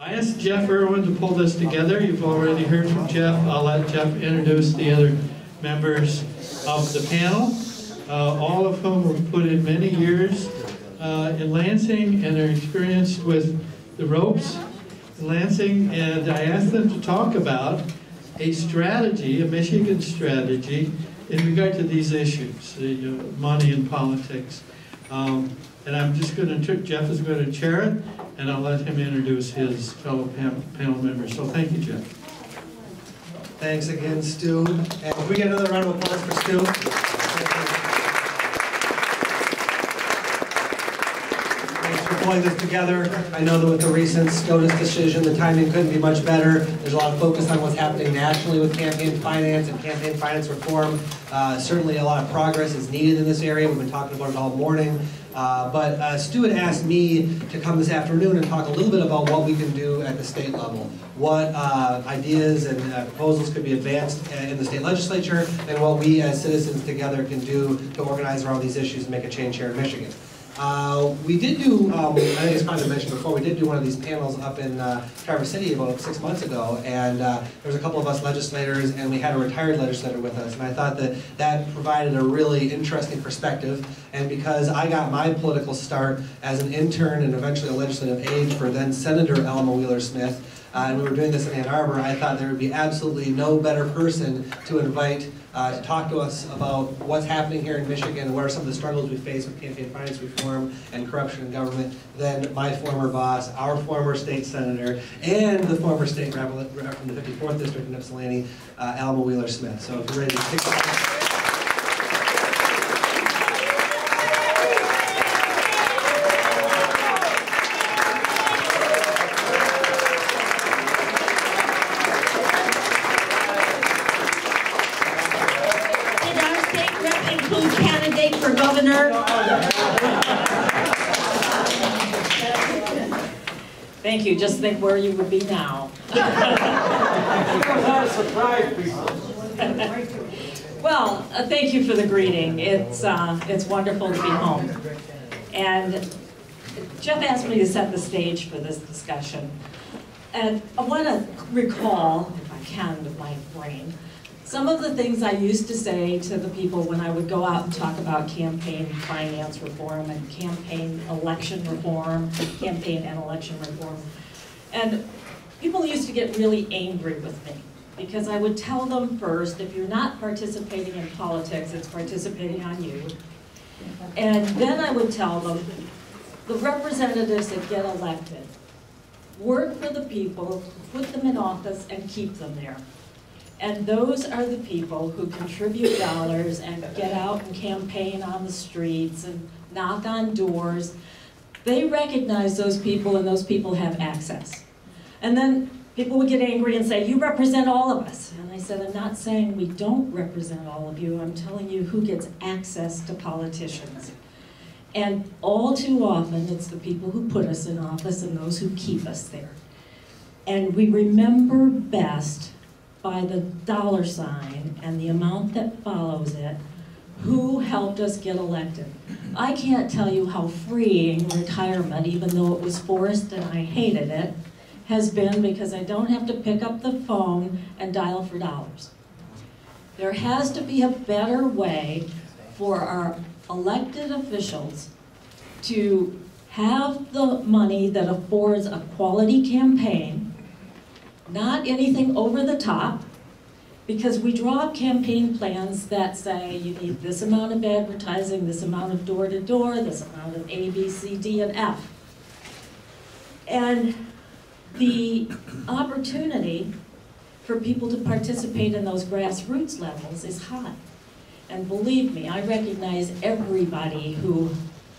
I asked Jeff Irwin to pull this together. You've already heard from Jeff. I'll let Jeff introduce the other members of the panel, all of whom have put in many years in Lansing and are experienced with the ropes in Lansing. And I asked them to talk about a strategy, a Michigan strategy, in regard to these issues, money and politics. And I'm just going to, Jeff is going to chair it, and I'll let him introduce his fellow panel members. So thank you, Jeff. Thanks again, Stu. And can we get another round of applause for Stu? Thanks for pulling this together. I know that with the recent SCOTUS decision, the timing couldn't be much better. There's a lot of focus on what's happening nationally with campaign finance and campaign finance reform. Certainly a lot of progress is needed in this area. We've been talking about it all morning. But Stu had asked me to come this afternoon and talk a little bit about what we can do at the state level. What ideas and proposals could be advanced in the state legislature, and what we as citizens together can do to organize around these issues and make a change here in Michigan. We did do, I think it's probably mentioned before, we did do one of these panels up in Traverse City about 6 months ago, and there was a couple of us legislators, and we had a retired legislator with us, and I thought that that provided a really interesting perspective. And because I got my political start as an intern and eventually a legislative aide for then Senator Alma Wheeler-Smith, and we were doing this in Ann Arbor, I thought there would be absolutely no better person to invite to talk to us about what's happening here in Michigan and what are some of the struggles we face with campaign finance reform and corruption in government than my former boss, our former state senator, and the former state rep from the 54th District in Ypsilanti, Alma Wheeler-Smith. So if you're ready to kick off. Thank you. Just think where you would be now. Well, thank you for the greeting. It's wonderful to be home. And Jeff asked me to set the stage for this discussion. And I want to recall, if I can with my brain, some of the things I used to say to the people when I would go out and talk about campaign finance reform and campaign election reform, campaign and election reform. And people used to get really angry with me because I would tell them first, if you're not participating in politics, it's participating on you. And then I would tell them, the representatives that get elected, work for the people, put them in office, and keep them there. And those are the people who contribute dollars and get out and campaign on the streets and knock on doors. They recognize those people, and those people have access. And then people would get angry and say, you represent all of us. And I said, I'm not saying we don't represent all of you. I'm telling you who gets access to politicians. And all too often, it's the people who put us in office and those who keep us there. And we remember best by the dollar sign and the amount that follows it, who helped us get elected. I can't tell you how freeing retirement, even though it was forced and I hated it, has been, because I don't have to pick up the phone and dial for dollars. There has to be a better way for our elected officials to have the money that affords a quality campaign, not anything over the top, because we draw up campaign plans that say you need this amount of advertising, this amount of door-to-door, this amount of A, B, C, D, and F. And the opportunity for people to participate in those grassroots levels is high. And believe me, I recognize everybody who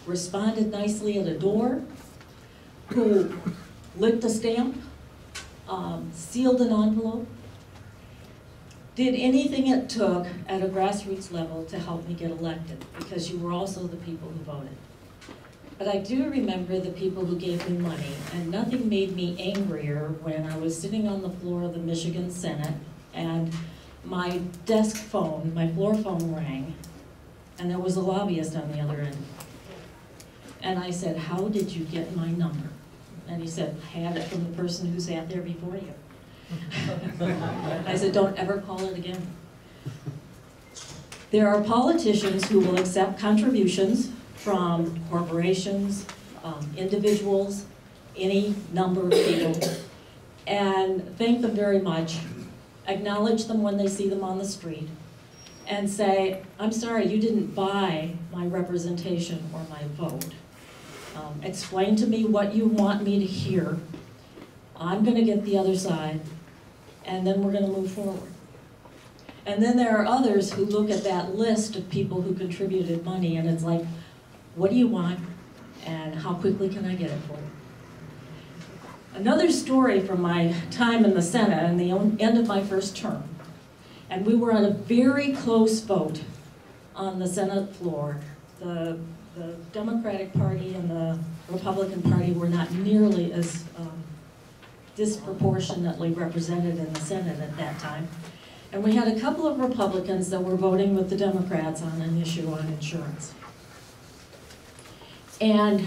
responded nicely at a door, who licked a stamp, sealed an envelope, did anything it took at a grassroots level to help me get elected, because you were also the people who voted. But I do remember the people who gave me money, and nothing made me angrier when I was sitting on the floor of the Michigan Senate and my desk phone, my floor phone rang, and there was a lobbyist on the other end. And I said, how did you get my number? And he said, I had it from the person who sat there before you. I said, don't ever call it again. There are politicians who will accept contributions from corporations, individuals, any number of people, and thank them very much, acknowledge them when they see them on the street, and say, I'm sorry, you didn't buy my representation or my vote. Explain to me what you want me to hear. I'm going to get the other side, and then we're going to move forward. And then there are others who look at that list of people who contributed money, and it's like, what do you want, and how quickly can I get it for you? Another story from my time in the Senate and the end of my first term, and we were on a very close vote on the Senate floor. The Democratic Party and the Republican Party were not nearly as disproportionately represented in the Senate at that time. And we had a couple of Republicans that were voting with the Democrats on an issue on insurance. And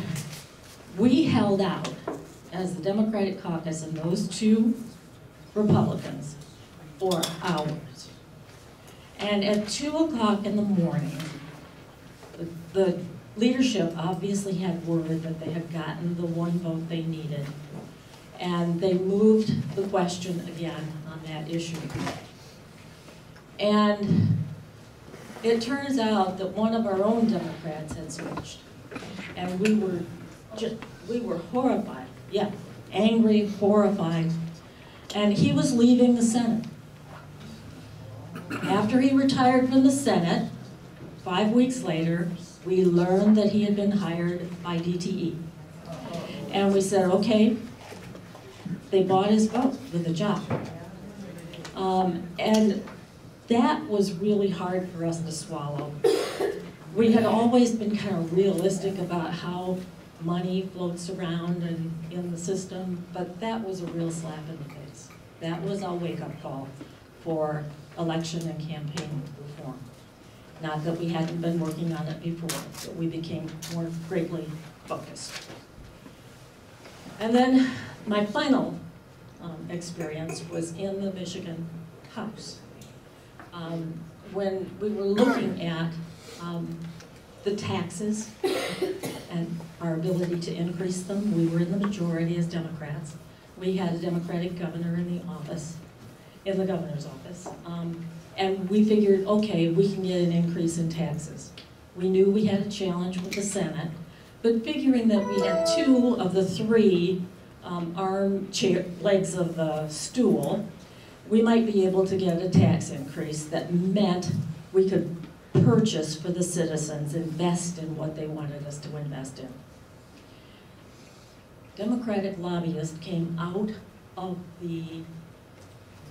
we held out as the Democratic caucus and those two Republicans for hours. And at 2 o'clock in the morning, the leadership obviously had word that they had gotten the one vote they needed. And they moved the question again on that issue. And it turns out that one of our own Democrats had switched. And we were horrified, yeah, angry, horrified. And he was leaving the Senate. After he retired from the Senate, 5 weeks later, we learned that he had been hired by DTE. And we said, okay, they bought his vote with a job. And that was really hard for us to swallow. We had always been kind of realistic about how money floats around and in the system, but that was a real slap in the face. That was a wake-up call for election and campaign reform. Not that we hadn't been working on it before, but we became more greatly focused. And then my final experience was in the Michigan House. When we were looking at the taxes and our ability to increase them, we were in the majority as Democrats. We had a Democratic governor in the office, in the governor's office. And we figured, okay, we can get an increase in taxes. We knew we had a challenge with the Senate, but figuring that we had 2 of the 3 legs of the stool, we might be able to get a tax increase that meant we could purchase for the citizens, invest in what they wanted us to invest in. Democratic lobbyists came out of the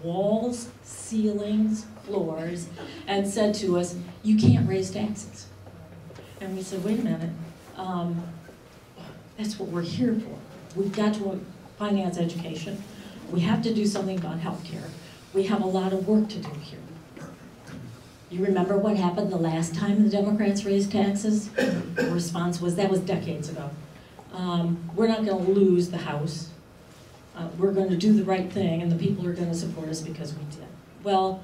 walls, ceilings, floors, and said to us, you can't raise taxes. And we said, wait a minute, that's what we're here for. We've got to finance education. We have to do something about health care. We have a lot of work to do here. You remember what happened the last time the Democrats raised taxes? The response was, that was decades ago. We're not going to lose the House. We're going to do the right thing, and the people are going to support us because we did. Well,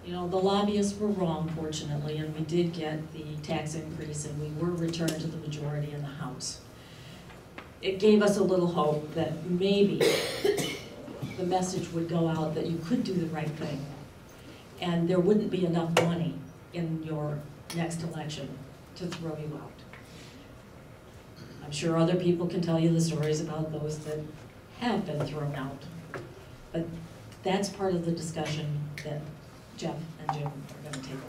you know, the lobbyists were wrong, fortunately, and we did get the tax increase, and we were returned to the majority in the House. It gave us a little hope that maybe the message would go out that you could do the right thing, and there wouldn't be enough money in your next election to throw you out. I'm sure other people can tell you the stories about those that have been thrown out, but that's part of the discussion that Jeff and Jim are going to take over.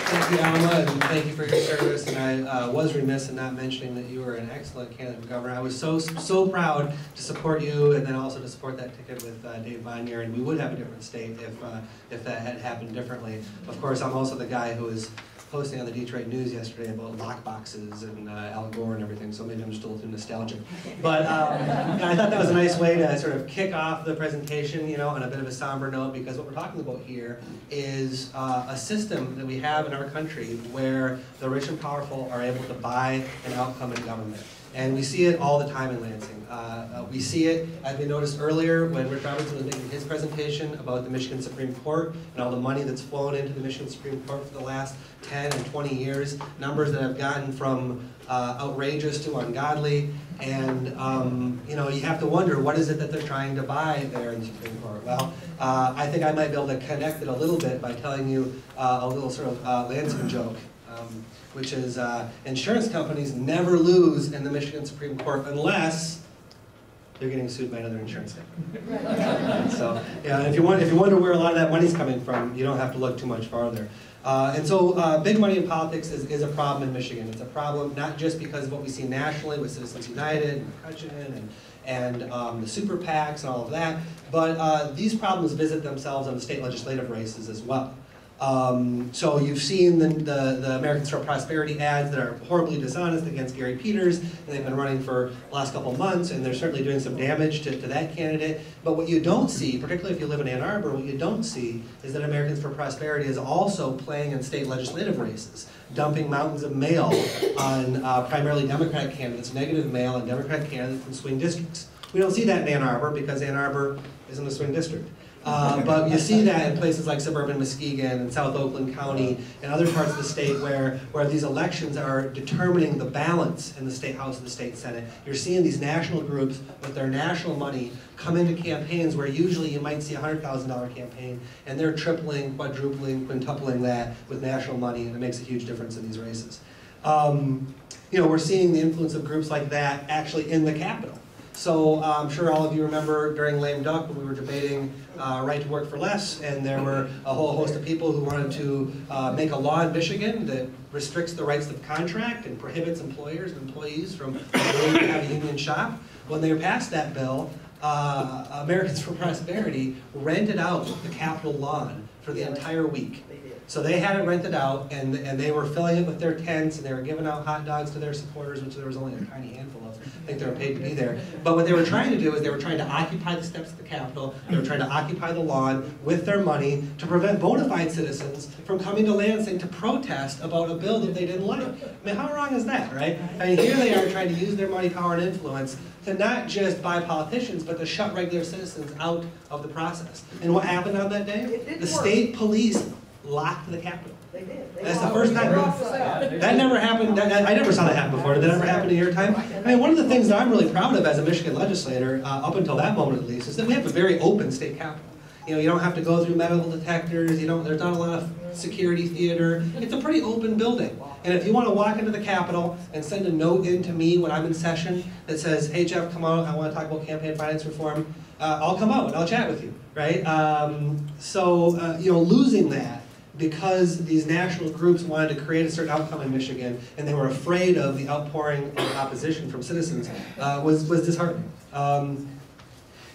Thank you, Alma, and thank you for your service. And I was remiss in not mentioning that you were an excellent candidate for governor. I was so proud to support you, and then also to support that ticket with Dave Bonnier. And we would have a different state if that had happened differently. Of course, I'm also the guy who is posting on the Detroit News yesterday about lock boxes and Al Gore and everything, so maybe I'm just a little too nostalgic. But I thought that was a nice way to sort of kick off the presentation, you know, on a bit of a somber note, because what we're talking about here is a system that we have in our country where the rich and powerful are able to buy an outcome in government. And we see it all the time in Lansing. We see it, as we noticed earlier, when Rick Robinson was making his presentation about the Michigan Supreme Court and all the money that's flown into the Michigan Supreme Court for the last 10 and 20 years, numbers that have gotten from outrageous to ungodly. And you know, you have to wonder, what is it that they're trying to buy there in the Supreme Court? Well, I think I might be able to connect it a little bit by telling you a little sort of Lansing joke. Which is insurance companies never lose in the Michigan Supreme Court unless they're getting sued by another insurance company. So, yeah, if you wonder where a lot of that money's coming from, you don't have to look too much farther. And so big money in politics is a problem in Michigan. It's a problem not just because of what we see nationally with Citizens United and McCutcheon and the super PACs and all of that, but these problems visit themselves on the state legislative races as well. So you've seen the Americans for Prosperity ads that are horribly dishonest against Gary Peters, and they've been running for the last couple of months, and they're certainly doing some damage to that candidate. But what you don't see, particularly if you live in Ann Arbor, what you don't see is that Americans for Prosperity is also playing in state legislative races, dumping mountains of mail on primarily Democratic candidates, negative mail on Democratic candidates in swing districts. We don't see that in Ann Arbor because Ann Arbor isn't a swing district. But you see that in places like suburban Muskegon and South Oakland County and other parts of the state where these elections are determining the balance in the state House and the state Senate. You're seeing these national groups with their national money come into campaigns where usually you might see a $100,000 campaign, and they're tripling, quadrupling, quintupling that with national money, and it makes a huge difference in these races. You know, we're seeing the influence of groups like that actually in the Capitol. So I'm sure all of you remember during Lame Duck when we were debating right to work for less, and there were a whole host of people who wanted to make a law in Michigan that restricts the rights of contract and prohibits employers and employees from willing to have a union shop. When they passed that bill, Americans for Prosperity rented out the Capitol lawn for the entire week. So they had it rented out, and they were filling it with their tents, and they were giving out hot dogs to their supporters, which there was only a tiny handful of. I think they were paid to be there. But what they were trying to do is they were trying to occupy the steps of the Capitol, they were trying to occupy the lawn with their money to prevent bona fide citizens from coming to Lansing to protest about a bill that they didn't like. I mean, how wrong is that, right? I mean, here they are trying to use their money, power, and influence to not just buy politicians, but to shut regular citizens out of the process. And what happened on that day? The state police locked the Capitol. They did. That's the first time. That never happened. I never saw that happen before. Did that ever happen in your time? I mean, one of the things that I'm really proud of as a Michigan legislator, up until that moment at least, is that we have a very open state capitol. You know, you don't have to go through metal detectors. You know, there's not a lot of security theater. It's a pretty open building. And if you want to walk into the Capitol and send a note in to me when I'm in session that says, "Hey Jeff, come out. I want to talk about campaign finance reform," I'll come out and I'll chat with you, right? You know, losing that because these national groups wanted to create a certain outcome in Michigan, and they were afraid of the outpouring of opposition from citizens, was disheartening.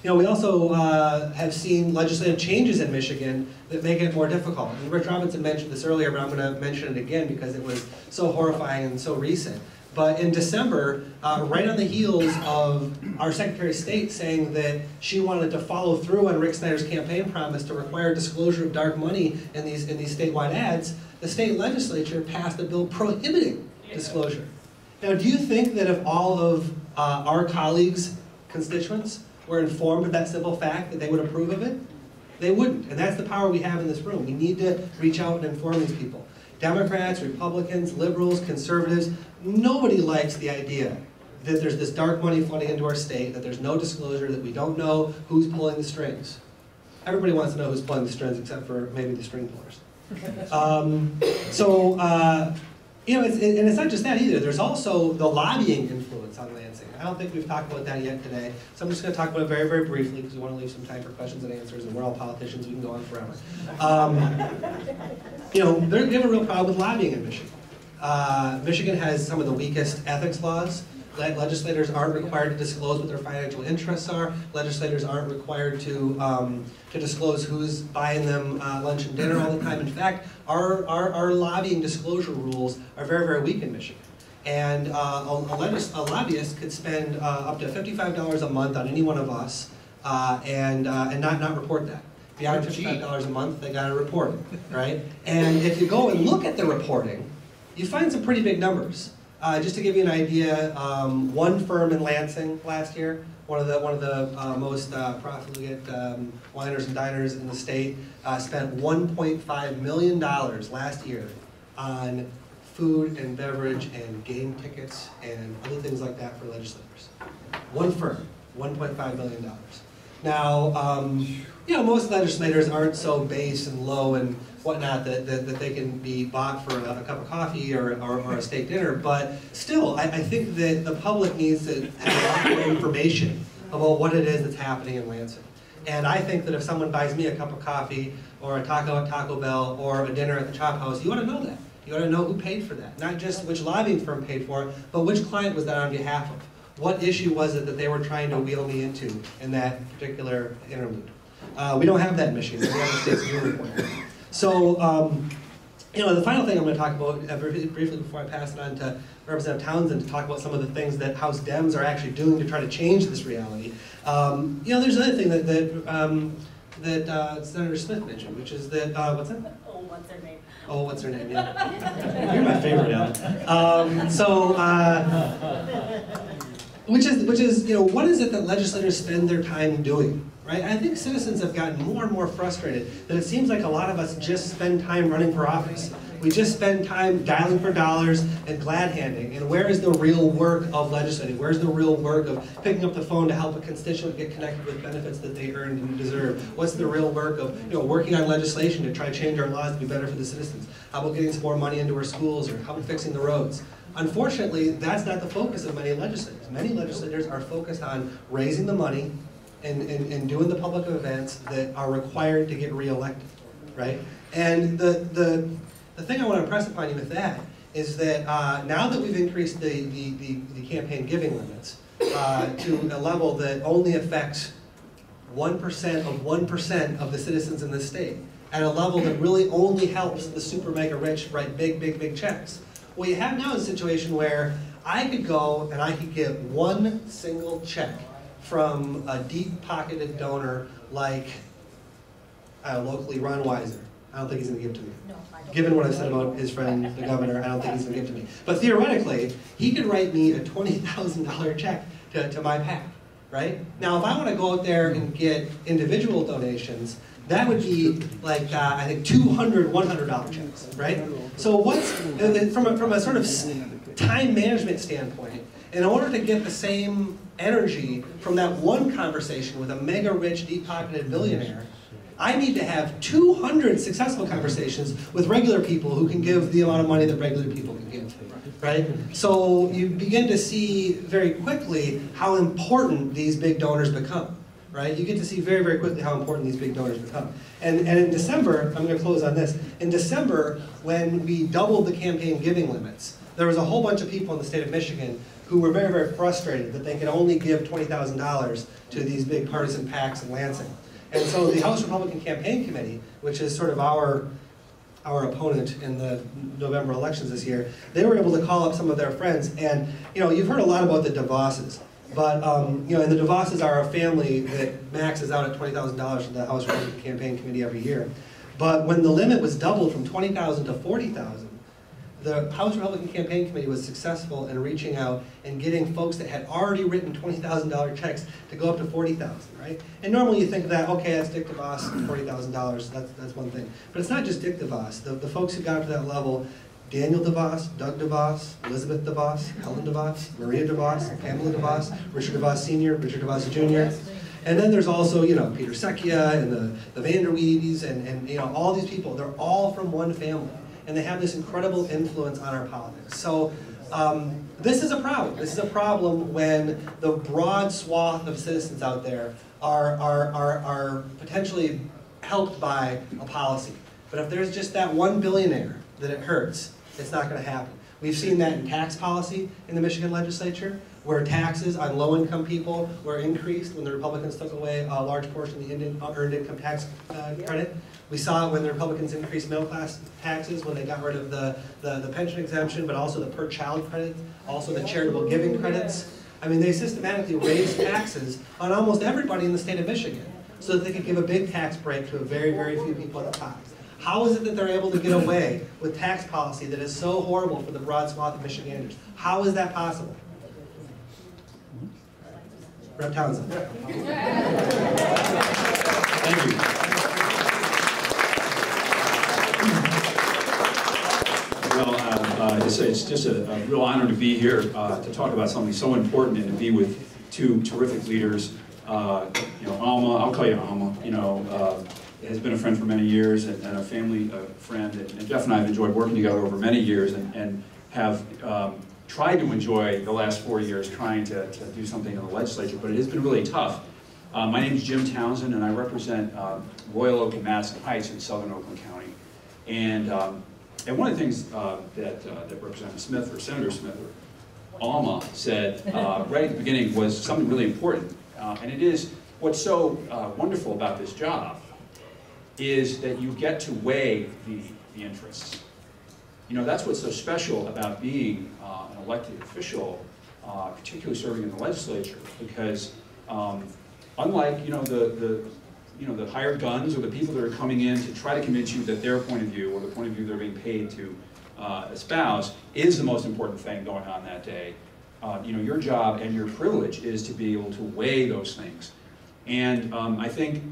You know, we also have seen legislative changes in Michigan that make it more difficult. And Rich Robinson mentioned this earlier, but I'm going to mention it again because it was so horrifying and so recent. But in December, right on the heels of our Secretary of State saying that she wanted to follow through on Rick Snyder's campaign promise to require disclosure of dark money in these statewide ads, the state legislature passed a bill prohibiting disclosure. Now, do you think that if all of our colleagues, constituents, were informed of that simple fact that they would approve of it? They wouldn't, and that's the power we have in this room. We need to reach out and inform these people. Democrats, Republicans, liberals, conservatives, nobody likes the idea that there's this dark money flooding into our state, that there's no disclosure, that we don't know who's pulling the strings. Everybody wants to know who's pulling the strings except for maybe the string pullers. You know, and it's not just that either. There's also the lobbying influence on Lansing. I don't think we've talked about that yet today, so I'm just going to talk about it very, very briefly because we want to leave some time for questions and answers, and we're all politicians, we can go on forever. You know, they have a real problem with lobbying in Michigan. Michigan has some of the weakest ethics laws Legislators aren't required to disclose what their financial interests are. Legislators aren't required to disclose who's buying them lunch and dinner all the time. In fact, our lobbying disclosure rules are very, very weak in Michigan. And a lobbyist could spend up to $55 a month on any one of us and not report that. Beyond $55 a month, they got to report it, right? And if you go and look at the reporting, you find some pretty big numbers. Just to give you an idea, one firm in Lansing last year, one of the most profligate winers and diners in the state, spent $1.5 million last year on food and beverage and game tickets and other things like that for legislators. One firm, $1.5 million. Now, you know, most legislators aren't so base and low and whatnot that they can be bought for a cup of coffee or a steak dinner, but still, I think that the public needs to have a lot more information about what it is that's happening in Lansing. And I think that if someone buys me a cup of coffee or a taco at Taco Bell or a dinner at the Chop House, you ought to know that. You ought to know who paid for that. Not just which lobbying firm paid for it, but which client was that on behalf of. What issue was it that they were trying to wheel me into in that particular interlude? We don't have that in Michigan. The United States do require. So, you know, the final thing I'm going to talk about briefly before I pass it on to Representative Townsend to talk about some of the things that House Dems are actually doing to try to change this reality. You know, there's another thing that Senator Smith mentioned, which is that, what's that? Oh, what's her name? Oh, what's her name, yeah. You're my favorite, Al. Which is, you know, what is it that legislators spend their time doing, right? I think citizens have gotten more and more frustrated that it seems like a lot of us just spend time running for office. We just spend time dialing for dollars and glad-handing. And where is the real work of legislating? Where's the real work of picking up the phone to help a constituent get connected with benefits that they earned and deserve? What's the real work of, you know, working on legislation to try to change our laws to be better for the citizens? How about getting some more money into our schools, or how about fixing the roads? Unfortunately, that's not the focus of many legislators. Many legislators are focused on raising the money and doing the public events that are required to get reelected, right? And the thing I want to impress upon you with that is that now that we've increased the campaign giving limits to a level that only affects 1% of 1% of the citizens in the state, at a level that really only helps the super mega rich write big checks. What you have now is a situation where I could go and I could get one single check from a deep-pocketed donor like locally Ron Weiser. I don't think he's going to give it to me. No, I don't. Given what I've said about his friend, the governor, I don't think he's going to give it to me. But theoretically, he could write me a $20,000 check to my PAC, right? Now, if I want to go out there and get individual donations, that would be like, I think, $200, $100 checks, right? So what's, from a sort of time management standpoint, in order to get the same energy from that one conversation with a mega rich, deep-pocketed billionaire, I need to have 200 successful conversations with regular people who can give the amount of money that regular people can give, right? So you begin to see very quickly how important these big donors become, right? You get to see very, very quickly how important these big donors become. And in December, I'm going to close on this, in December, when we doubled the campaign giving limits, there was a whole bunch of people in the state of Michigan who were very, very frustrated that they could only give $20,000 to these big partisan PACs in Lansing. And so the House Republican Campaign Committee, which is sort of our opponent in the November elections this year, they were able to call up some of their friends. And, you know, you've heard a lot about the DeVosses. But, you know, and the DeVosses are a family that maxes out at $20,000 from the House Republican Campaign Committee every year. But when the limit was doubled from $20,000 to $40,000, the House Republican Campaign Committee was successful in reaching out and getting folks that had already written $20,000 checks to go up to $40,000, right? And normally you think that, okay, that's Dick DeVos, $40,000, that's one thing. But it's not just Dick DeVos. The folks who got up to that level, Daniel DeVos, Doug DeVos, Elizabeth DeVos, Helen DeVos, Maria DeVos, Pamela DeVos, Richard DeVos Sr., Richard DeVos Jr., and then there's also, you know, Peter Secchia and the Vanderweedes and you know, all these people. They're all from one family, and they have this incredible influence on our politics. So this is a problem. This is a problem when the broad swath of citizens out there are potentially helped by a policy. But if there's just that one billionaire that it hurts, it's not going to happen. We've seen that in tax policy in the Michigan legislature. where taxes on low-income people were increased when the Republicans took away a large portion of the earned income tax credit. We saw it when the Republicans increased middle-class taxes, when they got rid of the pension exemption, but also the per-child credit, also the charitable giving credits. I mean, they systematically raised taxes on almost everybody in the state of Michigan so that they could give a big tax break to a very, very few people at the top. How is it that they're able to get away with tax policy that is so horrible for the broad swath of Michiganders? How is that possible? Rep. Townsend. Thank you. Well, it's just a real honor to be here to talk about something so important and to be with two terrific leaders. You know, Alma, I'll call you Alma, you know, has been a friend for many years and a family friend. And Jeff and I have enjoyed working together over many years and have tried to enjoy the last 4 years trying to do something in the legislature, but it has been really tough. My name is Jim Townsend, and I represent Royal Oak and Madison Heights in southern Oakland County. And one of the things that Representative Smith, or Senator Smith, or Alma said right at the beginning was something really important. And it is, what's so wonderful about this job is that you get to weigh the interests. You know, that's what's so special about being an elected official, particularly serving in the legislature, because unlike, you know, the hired guns or the people that are coming in to try to convince you that their point of view or the point of view they're being paid to espouse is the most important thing going on that day. You know, your job and your privilege is to be able to weigh those things. And I think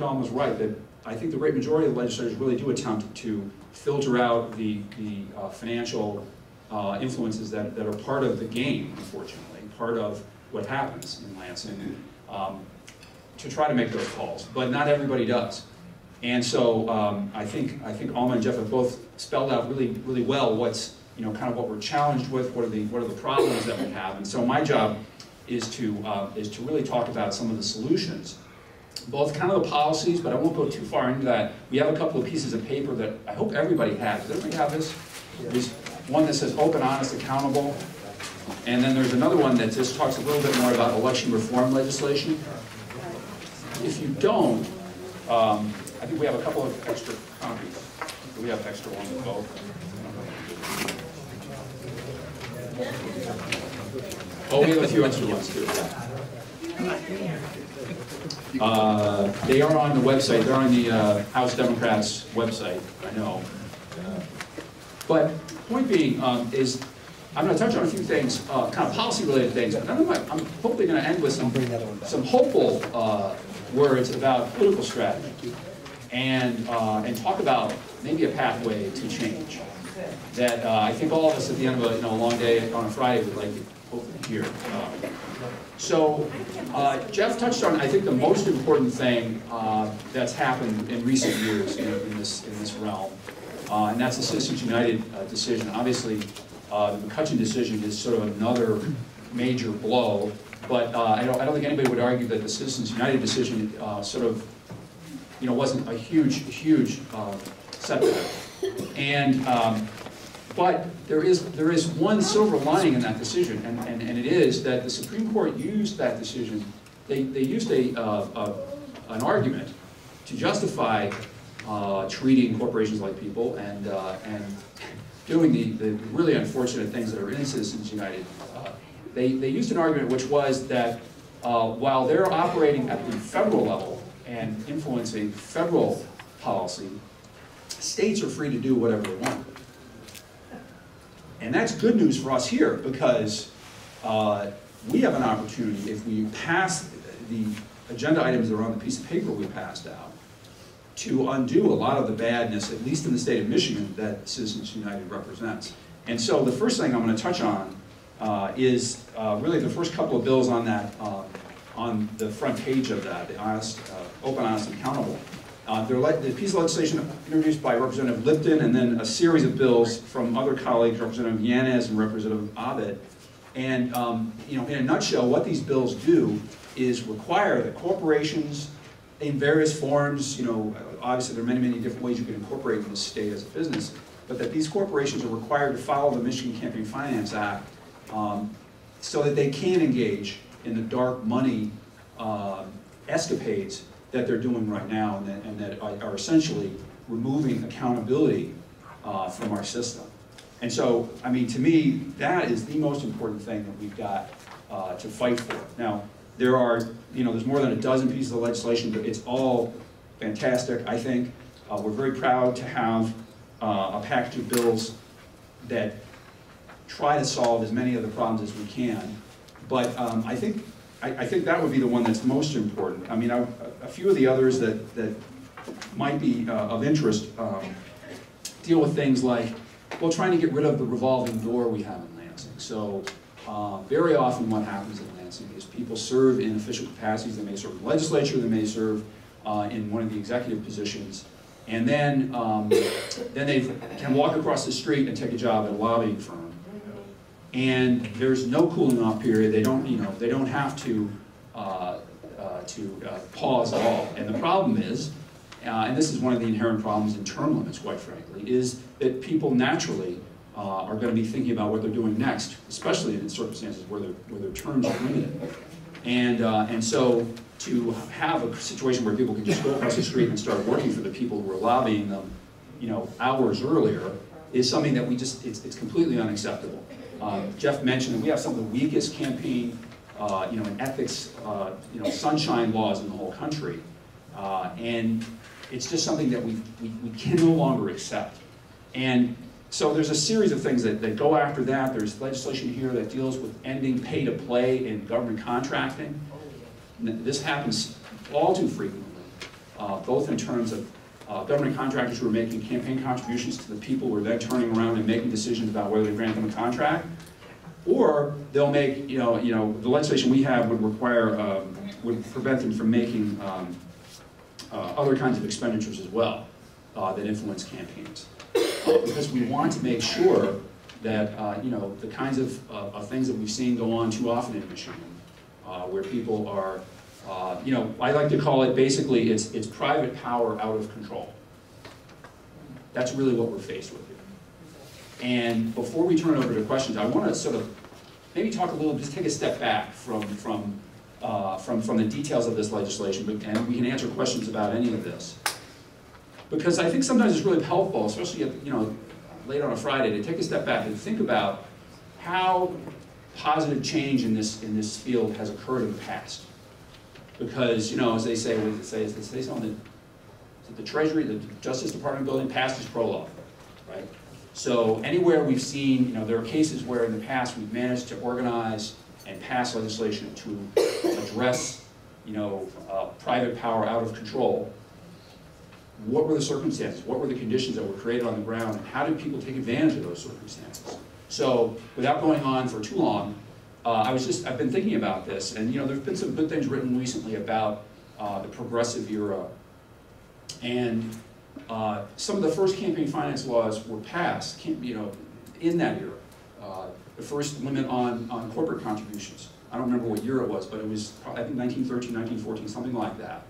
Alma's right that I think the great majority of the legislators really do attempt to filter out the financial influences that are part of the game, unfortunately, part of what happens in Lansing, to try to make those calls. But not everybody does. And so I think Alma and Jeff have both spelled out really well what's, you know, kind of what we're challenged with, what are the problems that we have. And so my job is to really talk about some of the solutions, both kind of the policies, but I won't go too far into that. We have a couple of pieces of paper that I hope everybody has. Does everybody have this? There's one that says open, honest, accountable. And then there's another one that just talks a little bit more about election reform legislation. If you don't, I think we have a couple of extra copies. Do we have extra ones of both? Oh, we have a few extra ones too. They are on the website. They're on the House Democrats website, I know. But point being is, I'm going to touch on a few things, kind of policy-related things, but I'm hopefully going to end with some hopeful words about political strategy and talk about maybe a pathway to change that I think all of us at the end of a long day on a Friday would like to hopefully hear. So Jeff touched on, I think, the most important thing that's happened in recent years in this realm, and that's the Citizens United decision. Obviously, the McCutcheon decision is sort of another major blow, but I don't think anybody would argue that the Citizens United decision sort of, you know, wasn't a huge setback. And but there is one silver lining in that decision, and it is that the Supreme Court used that decision. They used an argument to justify treating corporations like people and doing the really unfortunate things that are in Citizens United. They used an argument which was that while they're operating at the federal level and influencing federal policy, states are free to do whatever they want. And that's good news for us here because we have an opportunity, if we pass the agenda items that are on the piece of paper we passed out, to undo a lot of the badness, at least in the state of Michigan, that Citizens United represents. And so the first thing I'm going to touch on is really the first couple of bills on that, on the front page of that, the open, honest, and accountable. The piece of legislation introduced by Representative Lipton and then a series of bills from other colleagues, Representative Yanez and Representative R.O.A.D. And you know, in a nutshell, what these bills do is require that corporations in various forms, you know, obviously there are many different ways you can incorporate in this state as a business, but that these corporations are required to follow the Michigan Campaign Finance Act so that they can engage in the dark money escapades that they're doing right now, and that are essentially removing accountability from our system. And so, I mean, to me, that is the most important thing that we've got to fight for. Now, there are, there's more than a dozen pieces of legislation, but it's all fantastic, I think. We're very proud to have a package of bills that try to solve as many of the problems as we can. But I think that would be the one that's most important. I mean, a few of the others that might be of interest deal with things like, well, trying to get rid of the revolving door we have in Lansing. So very often what happens in Lansing is people serve in official capacities. They may serve in the legislature, they may serve in one of the executive positions, and then they can walk across the street and take a job at a lobbying firm. And there's no cooling off period. They don't have to pause at all. And the problem is, and this is one of the inherent problems in term limits, quite frankly, is that people naturally are going to be thinking about what they're doing next, especially in circumstances where their terms are limited. And so to have a situation where people can just go across the street and start working for the people who are lobbying them, hours earlier, is something that it's completely unacceptable. Jeff mentioned that we have some of the weakest campaign, and ethics, sunshine laws in the whole country, and it's just something that we can no longer accept. And so there's a series of things that go after that. There's legislation here that deals with ending pay-to-play in government contracting. This happens all too frequently, both in terms of government contractors who are making campaign contributions to the people who are then turning around and making decisions about whether they grant them a contract, or they'll make, the legislation we have would require, would prevent them from making other kinds of expenditures as well that influence campaigns. Because we want to make sure that, the kinds of things that we've seen go on too often in Michigan, where people are, I like to call it basically, it's private power out of control. That's really what we're faced with here. And before we turn it over to questions, I want to sort of maybe talk a little, just take a step back from the details of this legislation, and we can answer questions about any of this. Because I think sometimes it's really helpful, especially late on a Friday, to take a step back and think about how positive change in this field has occurred in the past. Because, as they say, what does it say on the Treasury, the Justice Department building, past is prologue, right? So anywhere we've seen, there are cases where in the past we've managed to organize and pass legislation to address, private power out of control. What were the circumstances? What were the conditions that were created on the ground? And how did people take advantage of those circumstances? So without going on for too long, I've been thinking about this, and there's been some good things written recently about the progressive era. And some of the first campaign finance laws were passed, in that era. The first limit on corporate contributions. I don't remember what year it was, but it was, I think, 1913, 1914, something like that.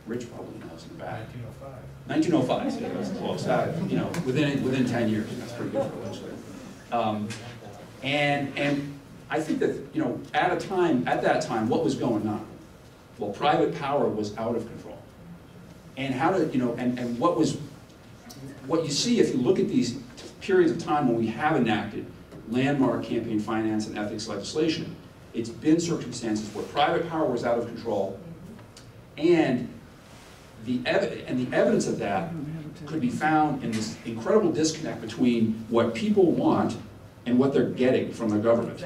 Rich probably knows in the back. 1905. 1905, so it was close. Within 10 years. That's pretty good for a legislator. And I think that, at that time, what was going on? Well, private power was out of control. And and what you see if you look at these periods of time when we have enacted landmark campaign finance and ethics legislation, it's been circumstances where private power was out of control, and the evidence of that could be found in this incredible disconnect between what people want and what they're getting from their government,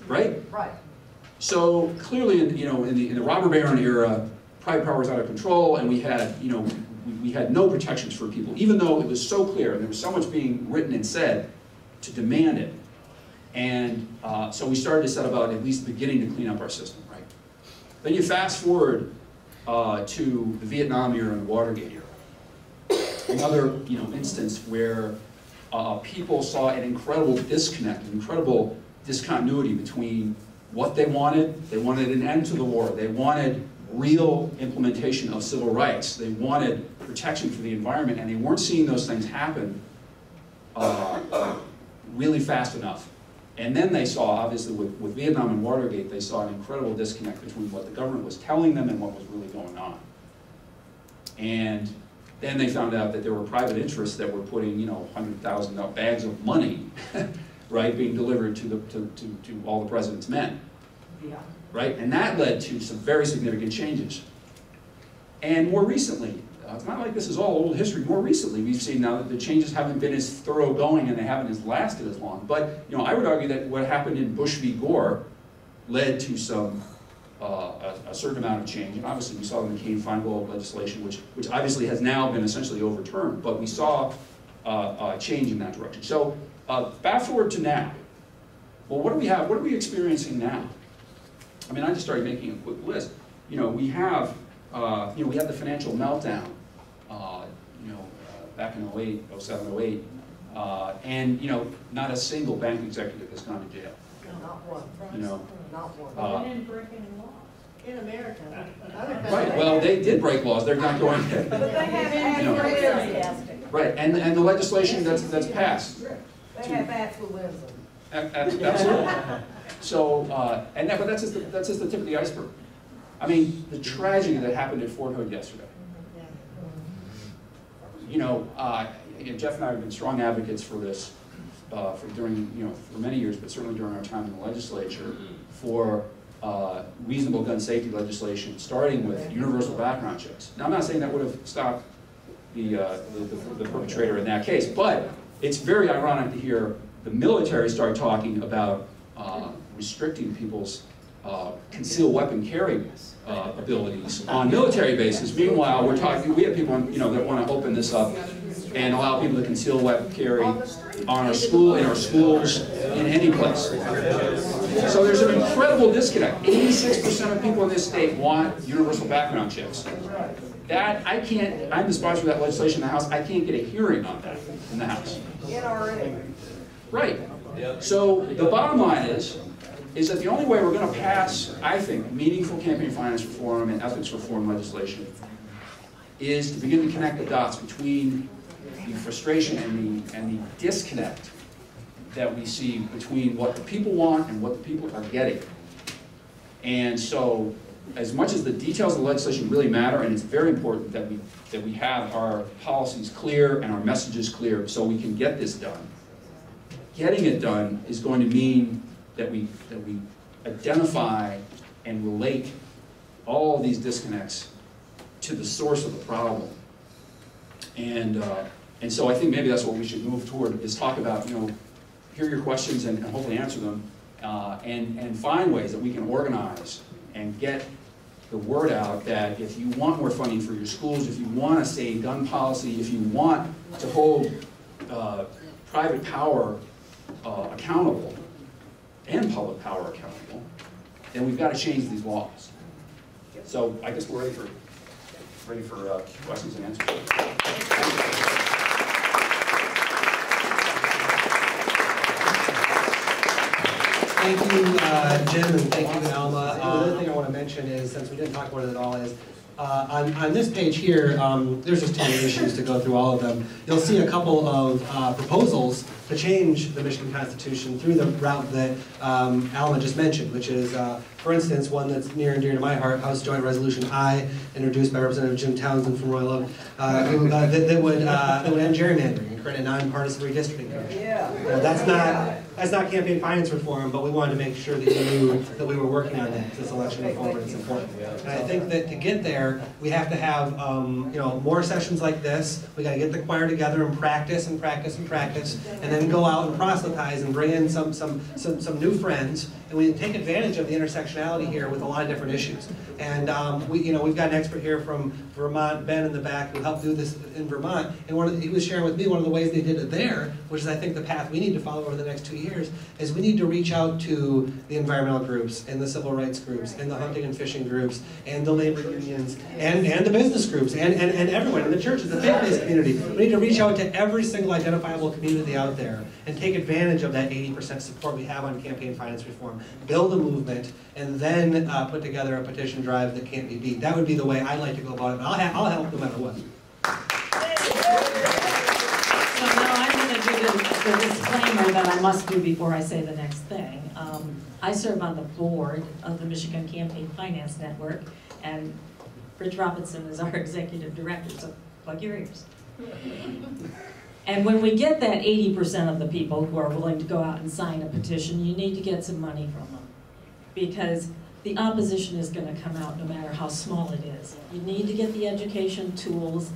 right? Right. So clearly, in the robber baron era, private power was out of control, and we had, we had no protections for people, even though it was so clear and there was so much being written and said to demand it. And so we started to set about at least beginning to clean up our system, right? Then you fast forward to the Vietnam era and the Watergate era. Another instance where people saw an incredible disconnect, an incredible discontinuity between what they wanted. They wanted an end to the war. They wanted real implementation of civil rights. They wanted protection for the environment, and they weren't seeing those things happen really fast enough. And then they saw, obviously, with Vietnam and Watergate, they saw an incredible disconnect between what the government was telling them and what was really going on. And then they found out that there were private interests that were putting, $100,000 bags of money, right, being delivered to all the president's men, right? And that led to some very significant changes. And more recently, it's not like this is all old history. More recently, we've seen now that the changes haven't been as thoroughgoing and they haven't as lasted as long. But I would argue that what happened in Bush v. Gore led to some a certain amount of change. And obviously, we saw the McCain-Feingold legislation, which obviously has now been essentially overturned. But we saw a change in that direction. So fast forward to now. Well, what do we have? What are we experiencing now? I mean, I just started making a quick list. We have we had the financial meltdown, back in 08, 07, 08, and not a single bank executive has gone to jail. Not one. Not one. They didn't break any law. In America. Right. Well, they did break laws. They're not going. But they have Right. And the legislation that's passed. They have affluism. Absolutely. So, but that's just the tip of the iceberg. I mean, the tragedy that happened at Fort Hood yesterday. Jeff and I have been strong advocates for this for many years, but certainly during our time in the legislature, for reasonable gun safety legislation, starting with universal background checks. Now, I'm not saying that would have stopped the perpetrator in that case, but it's very ironic to hear the military start talking about restricting people's concealed weapon carry abilities on military bases. Meanwhile, we have people that want to open this up and allow people to conceal weapon carry in our schools, in any place. So there's an incredible disconnect. 86% of people in this state want universal background checks. That, I'm the sponsor of that legislation in the House, I can't get a hearing on that in the House. Right. So the bottom line is that the only way we're going to pass, I think, meaningful campaign finance reform and ethics reform legislation is to begin to connect the dots between the frustration and the disconnect that we see between what the people want and what the people are getting. And so, as much as the details of the legislation really matter, and it's very important that we have our policies clear and our messages clear so we can get this done, getting it done is going to mean that we identify and relate all of these disconnects to the source of the problem. And so I think maybe that's what we should move toward, is talk about, hear your questions and hopefully answer them, and find ways that we can organize and get the word out that if you want more funding for your schools, if you want a safe gun policy, if you want to hold private power accountable, and public power accountable, then we've got to change these laws. So I guess we're ready for questions and answers. Thank you, Jim, and thank you, Alma. The other thing I want to mention is, since we didn't talk about it at all, is on this page here, there's just too many issues to go through all of them. You'll see a couple of proposals to change the Michigan Constitution through the route that Alma just mentioned, which is, for instance, one that's near and dear to my heart, House Joint Resolution I, introduced by Representative Jim Townsend from Royal Oak, that would end gerrymandering and create a nonpartisan redistricting commission. That's not campaign finance reform, but we wanted to make sure that you knew that we were working on that, this election reform, and it's important. And I think that to get there, we have to have more sessions like this. We got to get the choir together and practice and practice and practice, and then go out and proselytize and bring in some new friends. And we take advantage of the intersectionality here with a lot of different issues. And we've got an expert here from Vermont, Ben in the back, who helped do this in Vermont. And he was sharing with me one of the ways they did it there, which is I think the path we need to follow over the next 2 years, is we need to reach out to the environmental groups and the civil rights groups and the hunting and fishing groups and the labor unions and the business groups and everyone, and the churches, the faith-based community. We need to reach out to every single identifiable community out there and take advantage of that 80% support we have on campaign finance reform, build a movement, and then put together a petition drive that can't be beat. That would be the way I'd like to go about it. I'll help no matter what. So now I'm going to do the disclaimer that I must do before I say the next thing. I serve on the board of the Michigan Campaign Finance Network, and Rich Robinson is our executive director, so plug your ears. And when we get that 80% of the people who are willing to go out and sign a petition, you need to get some money from them. Because the opposition is going to come out no matter how small it is. You need to get the education tools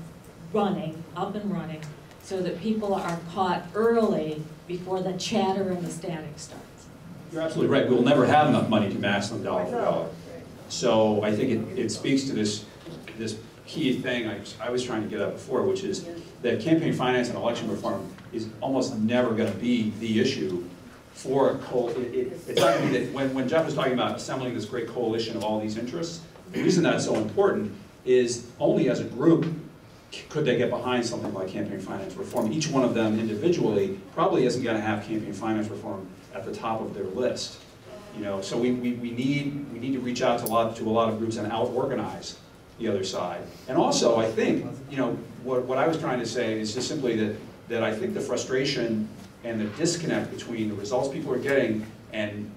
running, up and running, so that people are caught early before the chatter and the static starts. You're absolutely right. We'll never have enough money to match them dollar for dollar. So I think it speaks to this key thing I was trying to get at before, which is that campaign finance and election reform is almost never going to be the issue for a it's not going to be that when Jeff was talking about assembling this great coalition of all these interests, the reason that's so important is only as a group could they get behind something like campaign finance reform. Each one of them individually probably isn't going to have campaign finance reform at the top of their list. You know, so we need to reach out to a lot of groups and out-organize the other side. And also, I think, you know, what I was trying to say is just simply that I think the frustration and the disconnect between the results people are getting and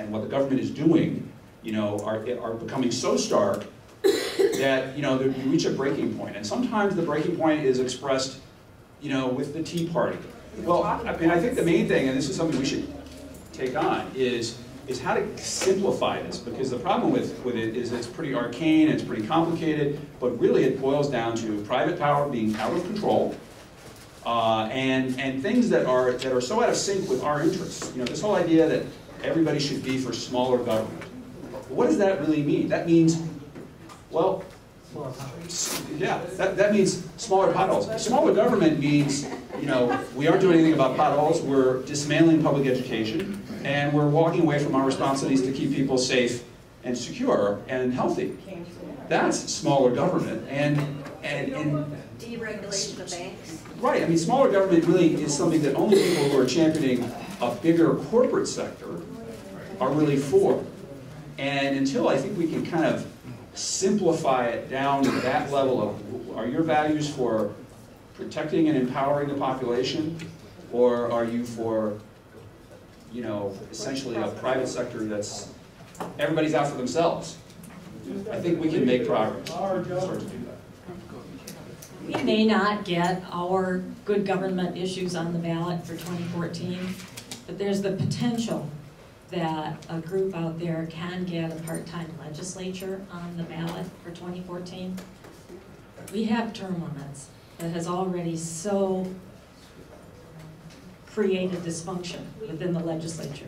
what the government is doing, you know, are becoming so stark that, you know, you reach a breaking point. And sometimes the breaking point is expressed, you know, with the Tea Party. Well, I mean, I think the main thing, and this is something we should take on, is how to simplify this, because the problem with it is it's pretty arcane, it's pretty complicated, but really it boils down to private power being out of control, and things that are so out of sync with our interests. You know, this whole idea that everybody should be for smaller government. What does that really mean? That means, well, yeah, that means smaller potholes. Smaller government means, you know, we aren't doing anything about potholes, we're dismantling public education, and we're walking away from our responsibilities to keep people safe and secure and healthy. That's smaller government, and Deregulation of banks. right. I mean, smaller government really is something that only people who are championing a bigger corporate sector are really for. And until I think we can kind of simplify it down to that level of, are your values for protecting and empowering the population, or are you for, you know, essentially a private sector that's, everybody's out for themselves? I think we can make progress. Start to do that. We may not get our good government issues on the ballot for 2014, but there's the potential that a group out there can get a part-time legislature on the ballot for 2014. We have term limits that has already so created dysfunction within the legislature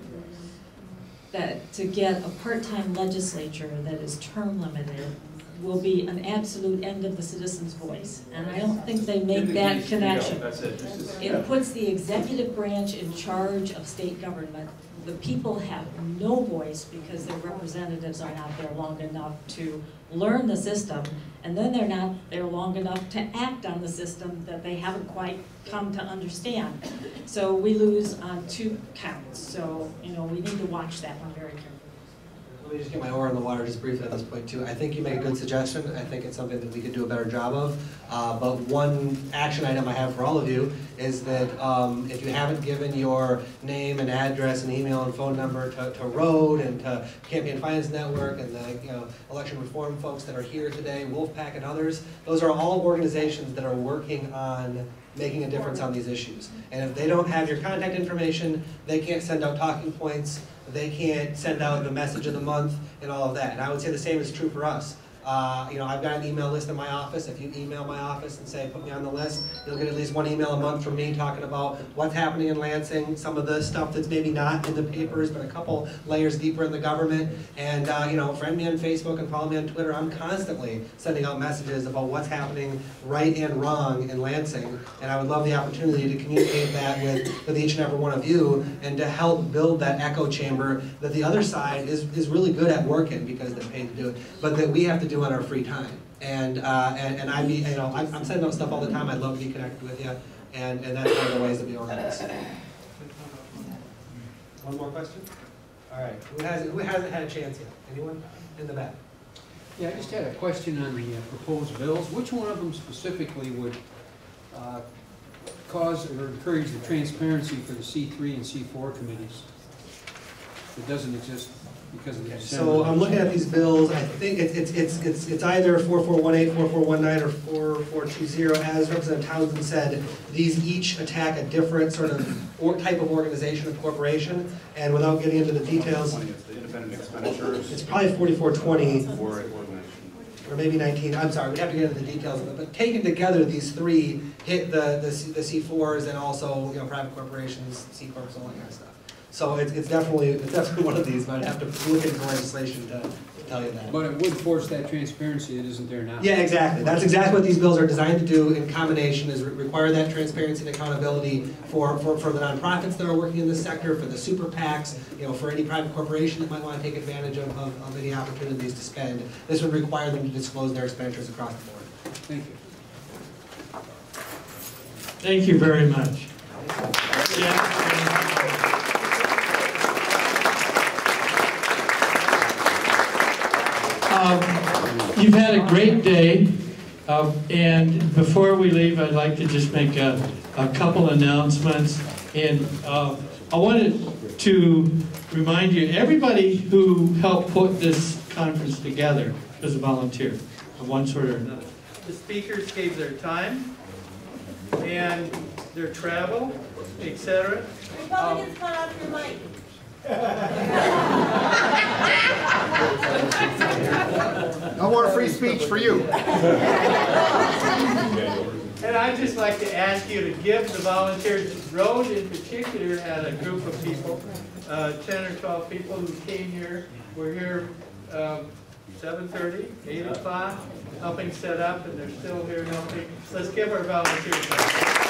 that to get a part-time legislature that is term limited will be an absolute end of the citizen's voice. And I don't think they make that connection. It puts the executive branch in charge of state government. The people have no voice because their representatives are not there long enough to learn the system, and then they're not there long enough to act on the system that they haven't quite come to understand. So we lose on 2 counts. So, you know, we need to watch that one very carefully. Let me just get my oar in the water just briefly at this point too. I think you make a good suggestion. I think it's something that we could do a better job of. But one action item I have for all of you is that if you haven't given your name and address and email and phone number to R.O.A.D and to Campaign Finance Network and the election reform folks that are here today, Wolfpack and others, those are all organizations that are working on making a difference on these issues. And if they don't have your contact information, they can't send out talking points, they can't send out the message of the month and all of that. And I would say the same is true for us. I've got an email list in my office. If you email my office and say, put me on the list, you'll get at least 1 email a month from me talking about what's happening in Lansing, some of the stuff that's maybe not in the papers, but a couple layers deeper in the government. And, friend me on Facebook and follow me on Twitter. I'm constantly sending out messages about what's happening right and wrong in Lansing. And I would love the opportunity to communicate that with each and every one of you and to help build that echo chamber that the other side is really good at working because they're paid to do it, but that we have to do on our free time. And I'm sending out stuff all the time. I'd love to be connected with you, and that's one of the ways that we organize. One more question? All right. Who hasn't had a chance yet? Anyone in the back? Yeah, I just had a question on the proposed bills. Which one of them specifically would cause or encourage the transparency for the C3 and C4 committees? It doesn't exist because of the December. So I'm looking at these bills, I think it's either 4418, 4419, or 4420. As Representative Townsend said, these each attack a different sort of type of organization of corporation, and without getting into the details, It's the independent expenditures it's probably 4420. for organization. Or maybe 19, I'm sorry, we have to get into the details of it, but taken together, these three hit the C4s and also, you know, private corporations, C corps, all that kind of stuff. So it's definitely one of these, but I'd have to look into legislation to tell you that. But it would force that transparency that isn't there now. Yeah, exactly. That's exactly what these bills are designed to do in combination, is require that transparency and accountability for the nonprofits that are working in this sector, for the super PACs, you know, for any private corporation that might want to take advantage of any opportunities to spend. This would require them to disclose their expenditures across the board. Thank you. Thank you very much. Yeah. You've had a great day, and before we leave, I'd like to just make a couple announcements. And I wanted to remind you, everybody who helped put this conference together was a volunteer of one sort or another. The speakers gave their time and their travel, etc. Republicans, cut off your mic. No more free speech for you. And I'd just like to ask you to give the volunteers. R.O.A.D in particular had a group of people, 10 or 12 people who came here. We're here 7:30, 8 o'clock, helping set up, and they're still here helping. Let's give our volunteers a